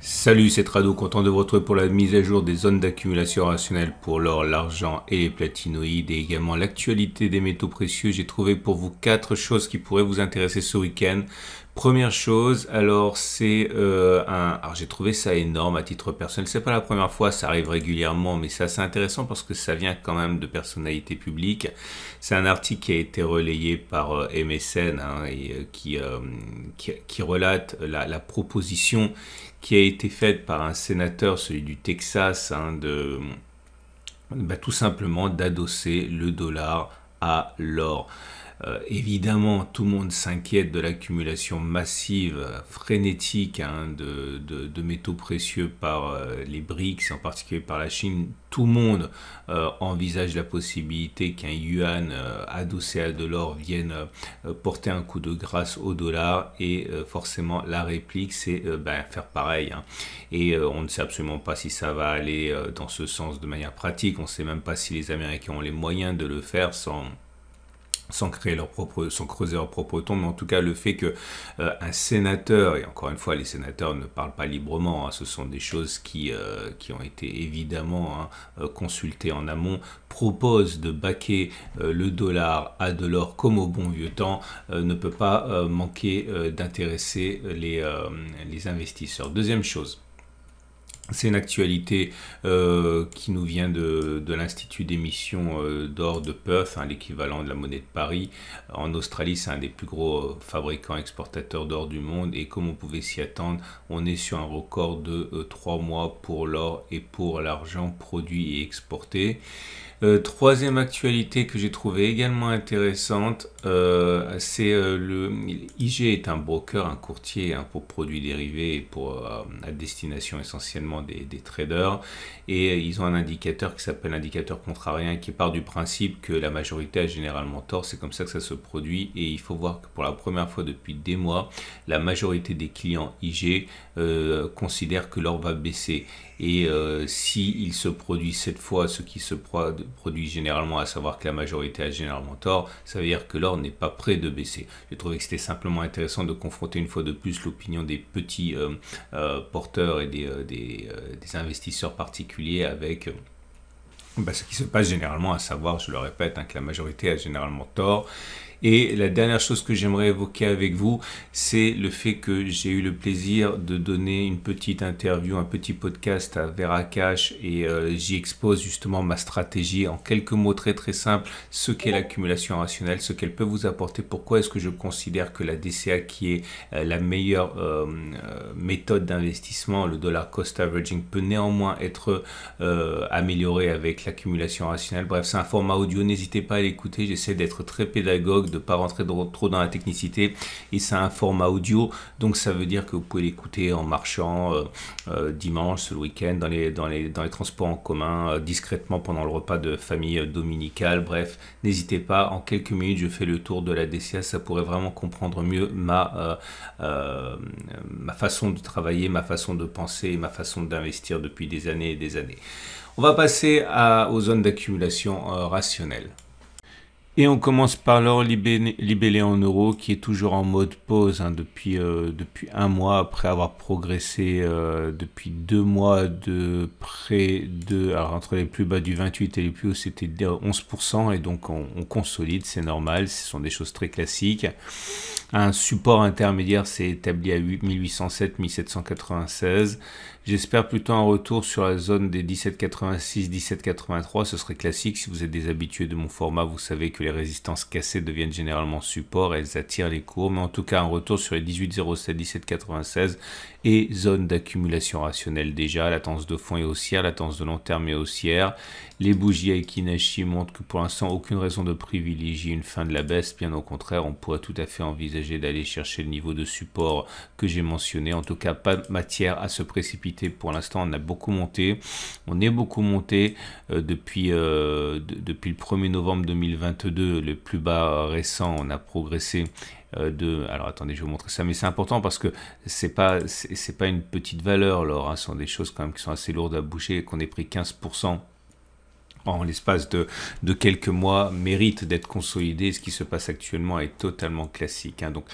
Salut, c'est Trado, content de vous retrouver pour la mise à jour des zones d'accumulation rationnelle pour l'or, l'argent et les platinoïdes et également l'actualité des métaux précieux. J'ai trouvé pour vous 4 choses qui pourraient vous intéresser ce week-end. Première chose, alors c'est alors j'ai trouvé ça énorme à titre personnel. C'est pas la première fois, ça arrive régulièrement, mais c'est assez intéressant parce que ça vient quand même de personnalités publiques. C'est un article qui a été relayé par MSN et qui relate la proposition qui a été faite par un sénateur, celui du Texas, tout simplement d'adosser le dollar à l'or. Évidemment, tout le monde s'inquiète de l'accumulation massive, frénétique de métaux précieux par les BRICS, en particulier par la Chine. Tout le monde envisage la possibilité qu'un yuan adossé à de l'or vienne porter un coup de grâce au dollar et forcément la réplique c'est faire pareil. Et on ne sait absolument pas si ça va aller dans ce sens de manière pratique. On ne sait même pas si les Américains ont les moyens de le faire sans creuser leur propre tombe, mais en tout cas le fait que un sénateur, et encore une fois les sénateurs ne parlent pas librement, ce sont des choses qui ont été évidemment consultées en amont, propose de baquer le dollar à de l'or comme au bon vieux temps, ne peut pas manquer d'intéresser les investisseurs. Deuxième chose. C'est une actualité qui nous vient de l'Institut d'émission d'or de Perth, l'équivalent de la monnaie de Paris. En Australie, c'est un des plus gros fabricants exportateurs d'or du monde et comme on pouvait s'y attendre, on est sur un record de 3 mois pour l'or et pour l'argent produit et exporté. Troisième actualité que j'ai trouvé également intéressante, c'est IG est un broker, un courtier pour produits dérivés et pour à destination essentiellement des traders, et ils ont un indicateur qui s'appelle l'indicateur contrarien qui part du principe que la majorité a généralement tort. C'est comme ça que ça se produit et il faut voir que pour la première fois depuis des mois, la majorité des clients IG considèrent que l'or va baisser. Et s'il se produit cette fois ce qui se produit généralement, à savoir que la majorité a généralement tort, ça veut dire que l'or n'est pas prêt de baisser. J'ai trouvé que c'était simplement intéressant de confronter une fois de plus l'opinion des petits porteurs et des investisseurs particuliers avec ce qui se passe généralement, à savoir, je le répète, que la majorité a généralement tort. Et la dernière chose que j'aimerais évoquer avec vous, c'est le fait que j'ai eu le plaisir de donner une petite interview, un petit podcast à Veracash et j'y expose justement ma stratégie en quelques mots très très simples, ce qu'est l'accumulation rationnelle, ce qu'elle peut vous apporter, pourquoi est-ce que je considère que la DCA qui est la meilleure méthode d'investissement, le dollar cost averaging, peut néanmoins être améliorée avec l'accumulation rationnelle. Bref, c'est un format audio, n'hésitez pas à l'écouter, j'essaie d'être très pédagogue, de ne pas rentrer trop dans la technicité, et c'est un format audio, donc ça veut dire que vous pouvez l'écouter en marchant dimanche, le week-end, dans les transports en commun, discrètement pendant le repas de famille dominical. Bref, n'hésitez pas, en quelques minutes je fais le tour de la DCA, ça pourrait vraiment comprendre mieux ma façon de travailler, ma façon de penser et ma façon d'investir depuis des années et des années. On va passer aux zones d'accumulation rationnelle. Et on commence par l'or libellé en euros qui est toujours en mode pause depuis un mois après avoir progressé depuis 2 mois de près de... Alors entre les plus bas du 28 et les plus hauts c'était 11% et donc on consolide, c'est normal, ce sont des choses très classiques. Un support intermédiaire s'est établi à 1707-1796. J'espère plutôt un retour sur la zone des 1786-1783. Ce serait classique. Si vous êtes des habitués de mon format, vous savez que les résistances cassées deviennent généralement support. Elles attirent les cours. Mais en tout cas, un retour sur les 1807-1796 et zone d'accumulation rationnelle déjà. La tendance de fond est haussière, la tendance de long terme est haussière. Les bougies Aiki-Nashi montrent que pour l'instant, aucune raison de privilégier une fin de la baisse. Bien au contraire, on pourrait tout à fait envisager d'aller chercher le niveau de support que j'ai mentionné. En tout cas, pas de matière à se précipiter. Pour l'instant, on a beaucoup monté. On est beaucoup monté depuis le 1er novembre 2022, le plus bas récent. On a progressé alors attendez, je vais vous montrer ça, mais c'est important parce que c'est pas une petite valeur, l'or, ce sont des choses quand même qui sont assez lourdes à bouger, qu'on ait pris 15% en l'espace de quelques mois mérite d'être consolidé. Ce qui se passe actuellement est totalement classique. Donc,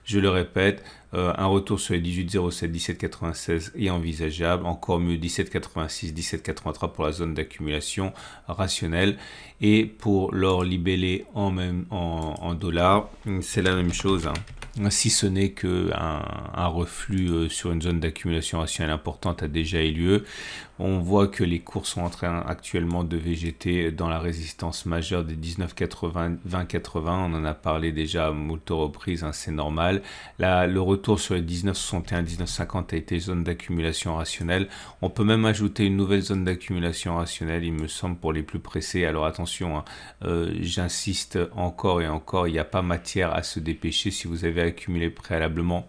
Je le répète, un retour sur les 18,07, 17,96 est envisageable. Encore mieux 17,86, 17,83 pour la zone d'accumulation rationnelle. Et pour l'or libellé en dollars, c'est la même chose, hein. Si ce n'est qu'un reflux sur une zone d'accumulation rationnelle importante a déjà eu lieu. On voit que les cours sont en train actuellement de végéter dans la résistance majeure des 19,80, 20,80. On en a parlé déjà à moult reprises, hein, c'est normal. Là, le retour sur les 19,61, 19,50 a été zone d'accumulation rationnelle. On peut même ajouter une nouvelle zone d'accumulation rationnelle, il me semble, pour les plus pressés. Alors attention, hein, j'insiste encore et encore, il n'y a pas matière à se dépêcher si vous avez accumulé préalablement.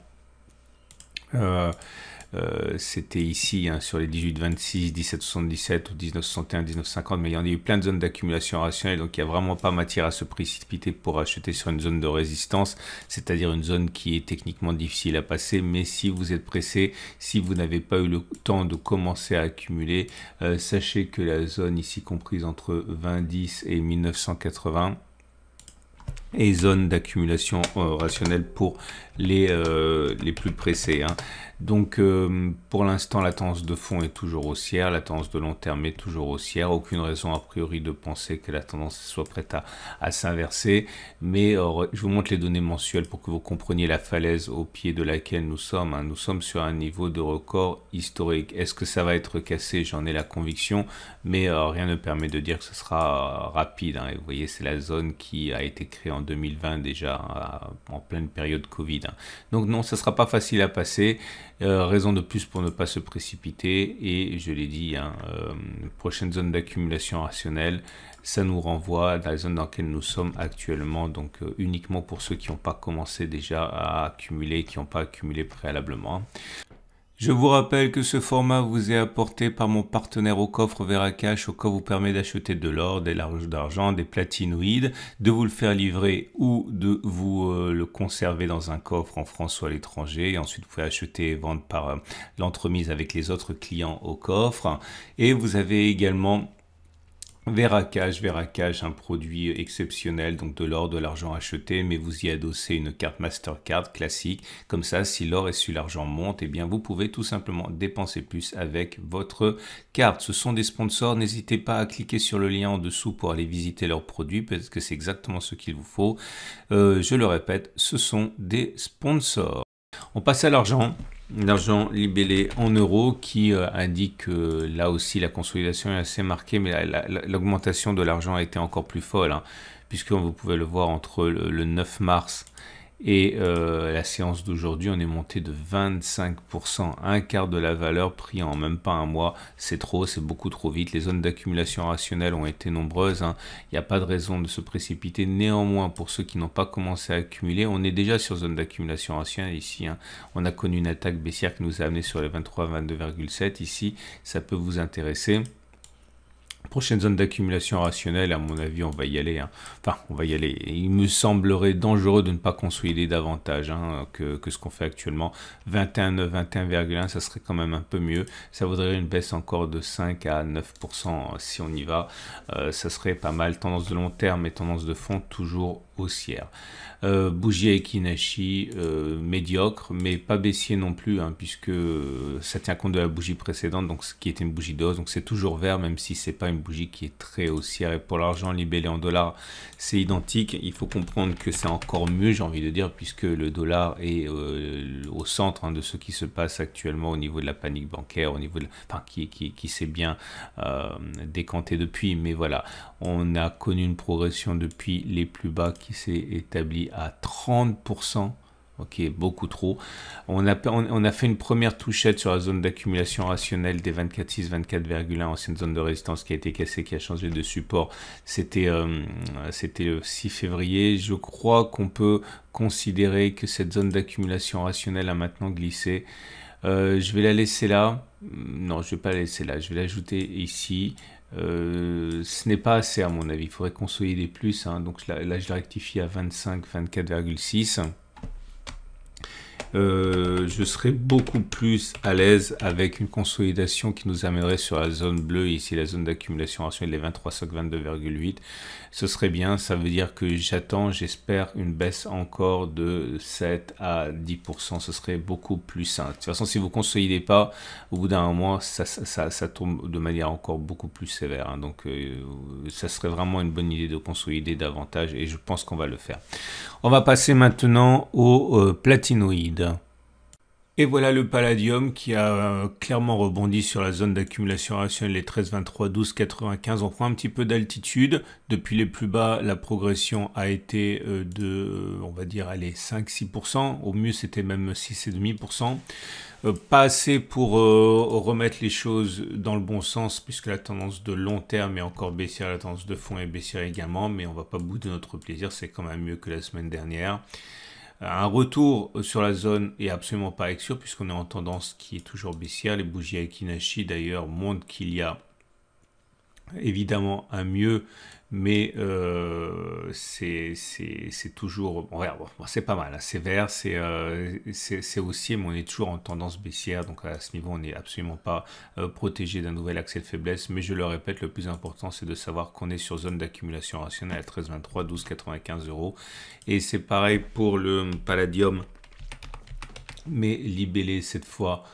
C'était ici, hein, sur les 18,26, 17,77 ou 19,61, 19,50, mais il y en a eu plein de zones d'accumulation rationnelle, donc il n'y a vraiment pas matière à se précipiter pour acheter sur une zone de résistance, c'est-à-dire une zone qui est techniquement difficile à passer. Mais si vous êtes pressé, si vous n'avez pas eu le temps de commencer à accumuler, sachez que la zone ici comprise entre 20,10 et 1980 et zone d'accumulation rationnelle pour les plus pressés, hein. Donc pour l'instant la tendance de fond est toujours haussière, la tendance de long terme est toujours haussière, aucune raison a priori de penser que la tendance soit prête à s'inverser, mais je vous montre les données mensuelles pour que vous compreniez la falaise au pied de laquelle nous sommes, hein. Nous sommes sur un niveau de record historique. Est-ce que ça va être cassé? J'en ai la conviction, mais rien ne permet de dire que ce sera rapide, hein. Et vous voyez, c'est la zone qui a été créée en 2020 déjà, en pleine période Covid, hein. Donc non, ça ne sera pas facile à passer. Raison de plus pour ne pas se précipiter, et je l'ai dit, hein, prochaine zone d'accumulation rationnelle, ça nous renvoie à la zone dans laquelle nous sommes actuellement, donc uniquement pour ceux qui n'ont pas commencé déjà à accumuler, qui n'ont pas accumulé préalablement. Je vous rappelle que ce format vous est apporté par mon partenaire au coffre Veracash. Au coffre vous permet d'acheter de l'or, des larges d'argent, des platinoïdes, de vous le faire livrer ou de vous le conserver dans un coffre en France ou à l'étranger. Et ensuite vous pouvez acheter et vendre par l'entremise avec les autres clients au coffre. Et vous avez également Veracash, un produit exceptionnel, donc de l'or, de l'argent acheté, mais vous y adossez une carte Mastercard classique. Comme ça, si l'or et si l'argent montent, eh bien vous pouvez tout simplement dépenser plus avec votre carte. Ce sont des sponsors, n'hésitez pas à cliquer sur le lien en dessous pour aller visiter leurs produits, parce que c'est exactement ce qu'il vous faut. Je le répète, ce sont des sponsors. On passe à l'argent. L'argent libellé en euros qui indique que là aussi la consolidation est assez marquée, mais l'augmentation de l'argent a été encore plus folle, hein, puisque vous pouvez le voir entre le 9 mars et la séance d'aujourd'hui, on est monté de 25%, un quart de la valeur pris en même pas un mois. C'est trop, c'est beaucoup trop vite. Les zones d'accumulation rationnelle ont été nombreuses, hein. Il n'y a pas de raison de se précipiter. Néanmoins, pour ceux qui n'ont pas commencé à accumuler, on est déjà sur zone d'accumulation rationnelle ici, hein. On a connu une attaque baissière qui nous a amené sur les 23, 22,7. Ici, ça peut vous intéresser. Prochaine zone d'accumulation rationnelle, à mon avis, on va y aller, hein. Enfin, on va y aller. Il me semblerait dangereux de ne pas consolider davantage, hein, que ce qu'on fait actuellement. 21,9, 21,1, ça serait quand même un peu mieux. Ça vaudrait une baisse encore de 5 à 9% si on y va. Ça serait pas mal. Tendance de long terme et tendance de fond toujours haussière. Bougie Ekinashi, médiocre, mais pas baissier non plus, hein, puisque ça tient compte de la bougie précédente, donc ce qui était une bougie d'os, donc c'est toujours vert, même si c'est pas une bougie qui est très haussière. Et pour l'argent libellé en dollars, c'est identique. Il faut comprendre que c'est encore mieux, j'ai envie de dire, puisque le dollar est au centre, hein, de ce qui se passe actuellement au niveau de la panique bancaire, au niveau de, enfin, qui s'est bien décanté depuis. Mais voilà, on a connu une progression depuis les plus bas qui s'est établie à 30%. Ok, beaucoup trop. On a fait une première touchette sur la zone d'accumulation rationnelle des 24,6, 24,1, ancienne zone de résistance qui a été cassée, qui a changé de support. C'était le 6 février. Je crois qu'on peut considérer que cette zone d'accumulation rationnelle a maintenant glissé. Je vais la laisser là. Non, je ne vais pas la laisser là. Je vais l'ajouter ici. Ce n'est pas assez à mon avis. Il faudrait consolider plus, hein. Donc là, je la rectifie à 25, 24,6. je serais beaucoup plus à l'aise avec une consolidation qui nous amènerait sur la zone bleue, ici la zone d'accumulation rationnelle des 23 stocks 22,8. Ce serait bien, ça veut dire que j'espère une baisse encore de 7 à 10%, ce serait beaucoup plus sain. De toute façon, si vous ne consolidez pas, au bout d'un moment, ça tombe de manière encore beaucoup plus sévère. Hein. Donc, ça serait vraiment une bonne idée de consolider davantage et je pense qu'on va le faire. On va passer maintenant au platinoïde. Et voilà le palladium qui a clairement rebondi sur la zone d'accumulation rationnelle, les 13, 23, 12, 95. On prend un petit peu d'altitude. Depuis les plus bas, la progression a été on va dire, allez, 5-6%. Au mieux, c'était même 6,5%. Pas assez pour remettre les choses dans le bon sens, puisque la tendance de long terme est encore baissière, la tendance de fond est baissière également, mais on va pas bouder notre plaisir, c'est quand même mieux que la semaine dernière. Un retour sur la zone est absolument pas sûr, puisqu'on est en tendance qui est toujours baissière. Les bougies Aiki-Nashi d'ailleurs montrent qu'il y a évidemment un mieux, mais c'est toujours, bon, c'est pas mal, hein. C'est vert, c'est haussier, mais on est toujours en tendance baissière, donc à ce niveau on n'est absolument pas protégé d'un nouvel accès de faiblesse, mais je le répète, le plus important c'est de savoir qu'on est sur zone d'accumulation rationnelle à 13,23, 12,95 €, et c'est pareil pour le palladium, mais libellé cette fois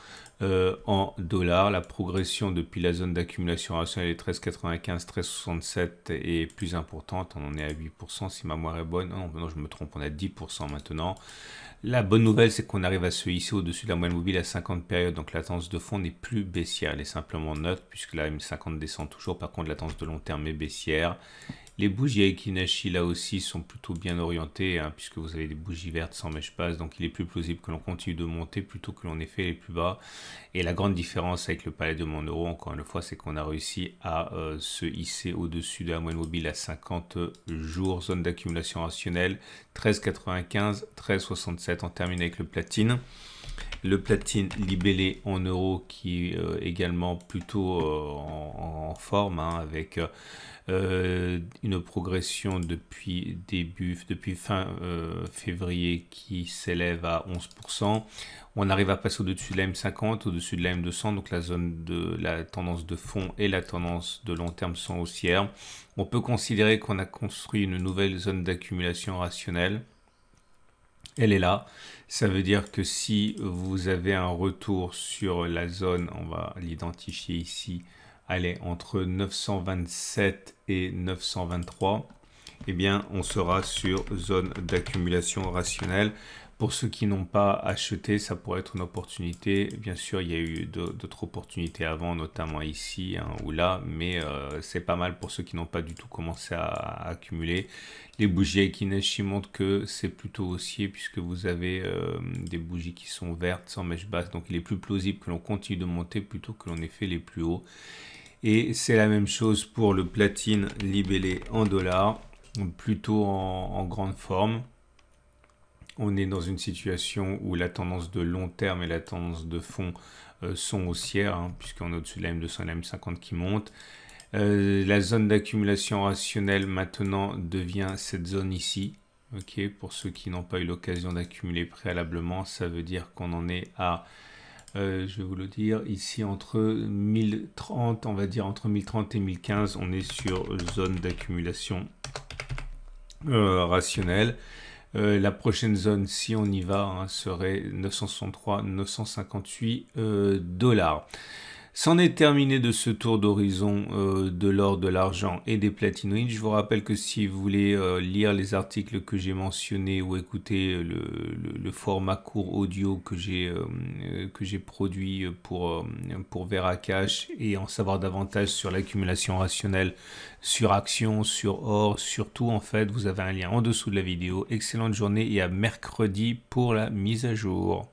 en dollars. La progression depuis la zone d'accumulation rationnelle est 13,95, 13,67 est plus importante. On en est à 8% si ma mémoire est bonne. Non, je me trompe, on est à 10% maintenant. La bonne nouvelle, c'est qu'on arrive à se hisser au-dessus de la moyenne mobile à 50 périodes. Donc la tendance de fond n'est plus baissière, elle est simplement neutre, puisque la M50 descend toujours. Par contre, la tendance de long terme est baissière. Les bougies Aiki-Nashi là aussi sont plutôt bien orientées, hein, puisque vous avez des bougies vertes sans mèche basse, donc il est plus plausible que l'on continue de monter plutôt que l'on ait fait les plus bas. Et la grande différence avec le palladium en euros, encore une fois, c'est qu'on a réussi à se hisser au-dessus de la moyenne mobile à 50 jours, zone d'accumulation rationnelle, 13,95, 13,67. On termine avec le platine. Le platine libellé en euros qui est également plutôt en forme, hein, avec une progression depuis fin février qui s'élève à 11%. On arrive à passer au-dessus de la M50, au-dessus de la M200, donc la zone de la tendance de fond et la tendance de long terme sont haussières. On peut considérer qu'on a construit une nouvelle zone d'accumulation rationnelle. Elle est là. Ça veut dire que si vous avez un retour sur la zone, on va l'identifier ici, elle est entre 927 et 923, eh bien on sera sur zone d'accumulation rationnelle. Pour ceux qui n'ont pas acheté, ça pourrait être une opportunité. Bien sûr, il y a eu d'autres opportunités avant, notamment ici, hein, ou là, mais c'est pas mal pour ceux qui n'ont pas du tout commencé à accumuler. Les bougies Aiki-Nashi montrent que c'est plutôt haussier, puisque vous avez des bougies qui sont vertes sans mèche basse, donc il est plus plausible que l'on continue de monter plutôt que l'on ait fait les plus hauts. Et c'est la même chose pour le platine libellé en dollars, plutôt en grande forme. On est dans une situation où la tendance de long terme et la tendance de fond sont haussières, hein, puisqu'on est au-dessus de la M200 et la M50 qui montent. La zone d'accumulation rationnelle maintenant devient cette zone ici. Okay, pour ceux qui n'ont pas eu l'occasion d'accumuler préalablement, ça veut dire qu'on en est à, je vais vous le dire, ici entre 1030, on va dire entre 1030 et 1015, on est sur zone d'accumulation rationnelle. La prochaine zone, si on y va, hein, serait 963, 958 $. C'en est terminé de ce tour d'horizon de l'or, de l'argent et des platinoïdes. Je vous rappelle que si vous voulez lire les articles que j'ai mentionnés ou écouter le format court audio que j'ai produit pour Veracash et en savoir davantage sur l'accumulation rationnelle, sur actions, sur or, sur tout, en fait, vous avez un lien en dessous de la vidéo. Excellente journée et à mercredi pour la mise à jour.